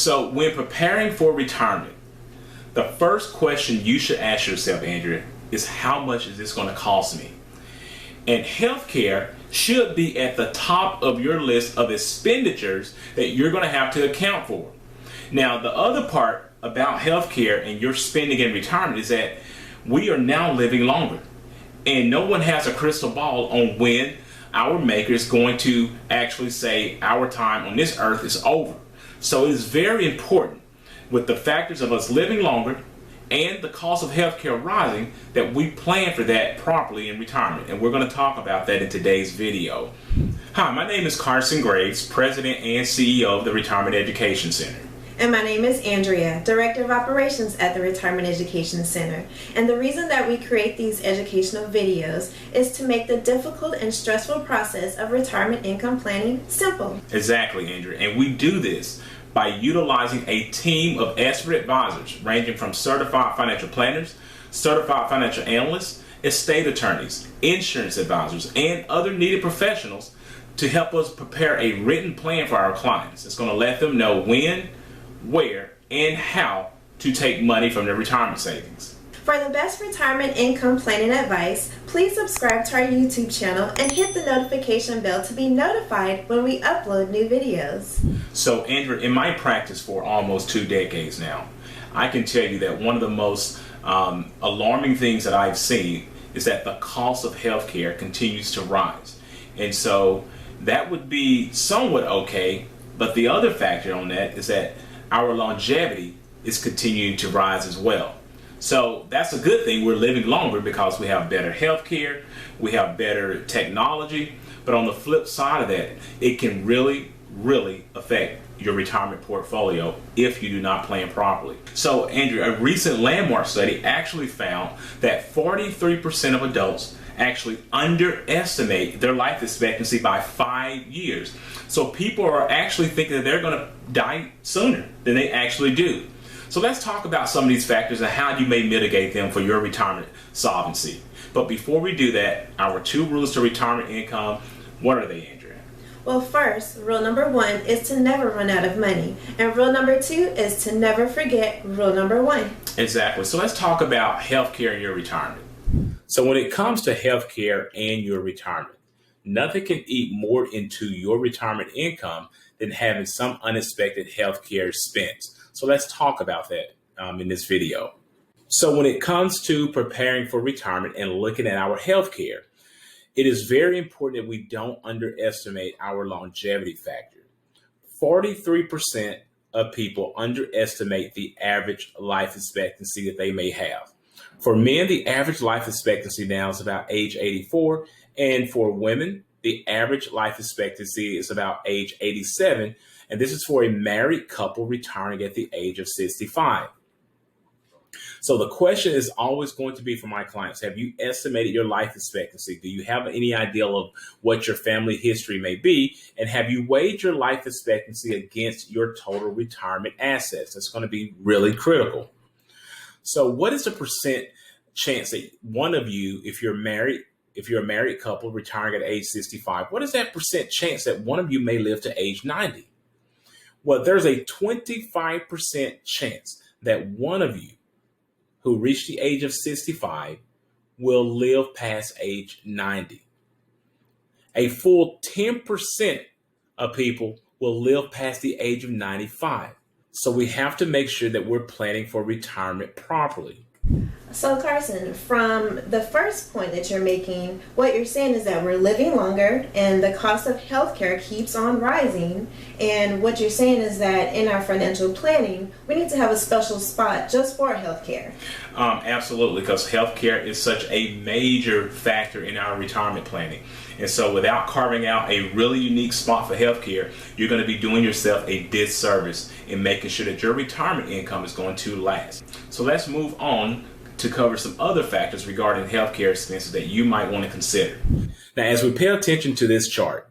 So when preparing for retirement, the first question you should ask yourself, Andrea, is how much is this going to cost me? And healthcare should be at the top of your list of expenditures that you're going to have to account for. Now, the other part about healthcare and your spending in retirement is that we are now living longer. And no one has a crystal ball on when our maker is going to actually say our time on this earth is over. So it is very important, with the factors of us living longer and the cost of healthcare rising, that we plan for that properly in retirement. And we're going to talk about that in today's video. Hi, my name is Carson Graves, President and CEO of the Retirement Education Center. And my name is Andrea, Director of Operations at the Retirement Education Center. And the reason that we create these educational videos is to make the difficult and stressful process of retirement income planning simple. Exactly, Andrea. And we do this by utilizing a team of expert advisors ranging from certified financial planners, certified financial analysts, estate attorneys, insurance advisors, and other needed professionals to help us prepare a written plan for our clients. It's going to let them know when, where, and how to take money from their retirement savings. For the best retirement income planning advice, please subscribe to our YouTube channel and hit the notification bell to be notified when we upload new videos. So, Andrew, in my practice for almost 2 decades now, I can tell you that one of the most alarming things that I've seen is that the cost of healthcare continues to rise. And so that would be somewhat okay, but the other factor on that is that our longevity is continuing to rise as well. So that's a good thing. We're living longer because we have better health care, we have better technology. But on the flip side of that, it can really affect your retirement portfolio if you do not plan properly. So, Andrew, a recent landmark study actually found that 43% of adults actually underestimate their life expectancy by 5 years. So people are actually thinking that they're going to die sooner than they actually do. So let's talk about some of these factors and how you may mitigate them for your retirement solvency. But before we do that, our 2 rules to retirement income, what are they, Andrea? Well, first, rule number 1 is to never run out of money. And rule number 2 is to never forget rule number 1. Exactly. So let's talk about healthcare and your retirement. So when it comes to healthcare and your retirement, nothing can eat more into your retirement income than having some unexpected healthcare expense. So let's talk about that in this video. So when it comes to preparing for retirement and looking at our healthcare, it is very important that we don't underestimate our longevity factor. 43% of people underestimate the average life expectancy that they may have. For men, the average life expectancy now is about age 84, and for women, the average life expectancy is about age 87, and this is for a married couple retiring at the age of 65. So the question is always going to be for my clients, have you estimated your life expectancy? Do you have any idea of what your family history may be? And have you weighed your life expectancy against your total retirement assets? That's going to be really critical. So what is the percent chance that one of you, if you're a married couple retiring at age 65, what is that percent chance that one of you may live to age 90? Well, there's a 25% chance that one of you who reached the age of 65 will live past age 90. A full 10% of people will live past the age of 95. So we have to make sure that we're planning for retirement properly. So Carson, from the first point that you're making, what you're saying is that we're living longer and the cost of healthcare keeps on rising. And what you're saying is that in our financial planning, we need to have a special spot just for healthcare. Absolutely, because healthcare is such a major factor in our retirement planning. And so without carving out a really unique spot for healthcare, you're going to be doing yourself a disservice in making sure that your retirement income is going to last. So let's move on to cover some other factors regarding healthcare expenses that you might want to consider. Now, as we pay attention to this chart,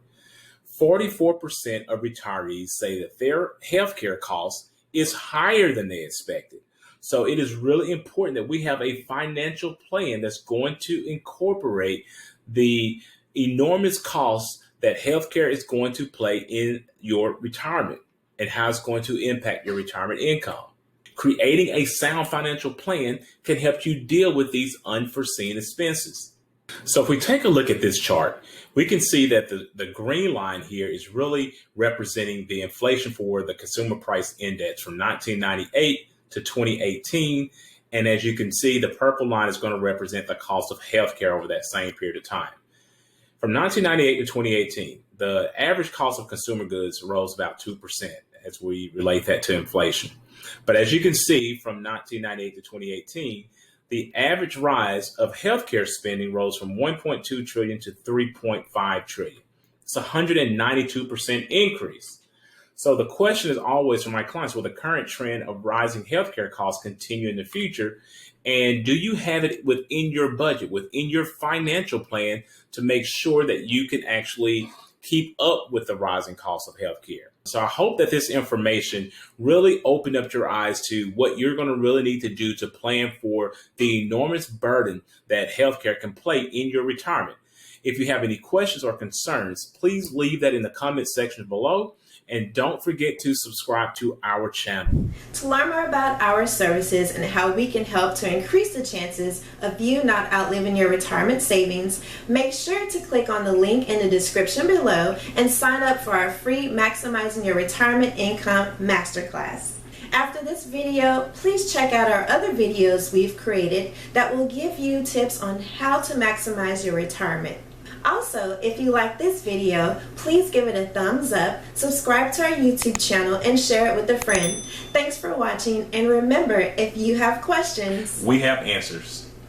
44% of retirees say that their healthcare cost is higher than they expected. So it is really important that we have a financial plan that's going to incorporate the enormous costs that healthcare is going to play in your retirement. and how it's going to impact your retirement income. Creating a sound financial plan can help you deal with these unforeseen expenses. So if we take a look at this chart, we can see that the green line here is really representing the inflation for the consumer price index from 1998 to 2018. And as you can see, the purple line is going to represent the cost of healthcare over that same period of time. From 1998 to 2018, the average cost of consumer goods rose about 2% as we relate that to inflation. But as you can see, from 1998 to 2018, the average rise of healthcare spending rose from 1.2 trillion to 3.5 trillion. It's a 192% increase. So the question is always for my clients, will the current trend of rising healthcare costs continue in the future? And do you have it within your budget, within your financial plan to make sure that you can actually keep up with the rising cost of healthcare? So I hope that this information really opened up your eyes to what you're going to really need to do to plan for the enormous burden that healthcare can play in your retirement. If you have any questions or concerns, please leave that in the comment section below. And don't forget to subscribe to our channel. To learn more about our services and how we can help to increase the chances of you not outliving your retirement savings, make sure to click on the link in the description below and sign up for our free Maximizing Your Retirement Income Masterclass. After this video, please check out our other videos we've created that will give you tips on how to maximize your retirement. Also, if you like this video, please give it a thumbs up, subscribe to our YouTube channel, and share it with a friend. Thanks for watching, and remember, if you have questions, we have answers.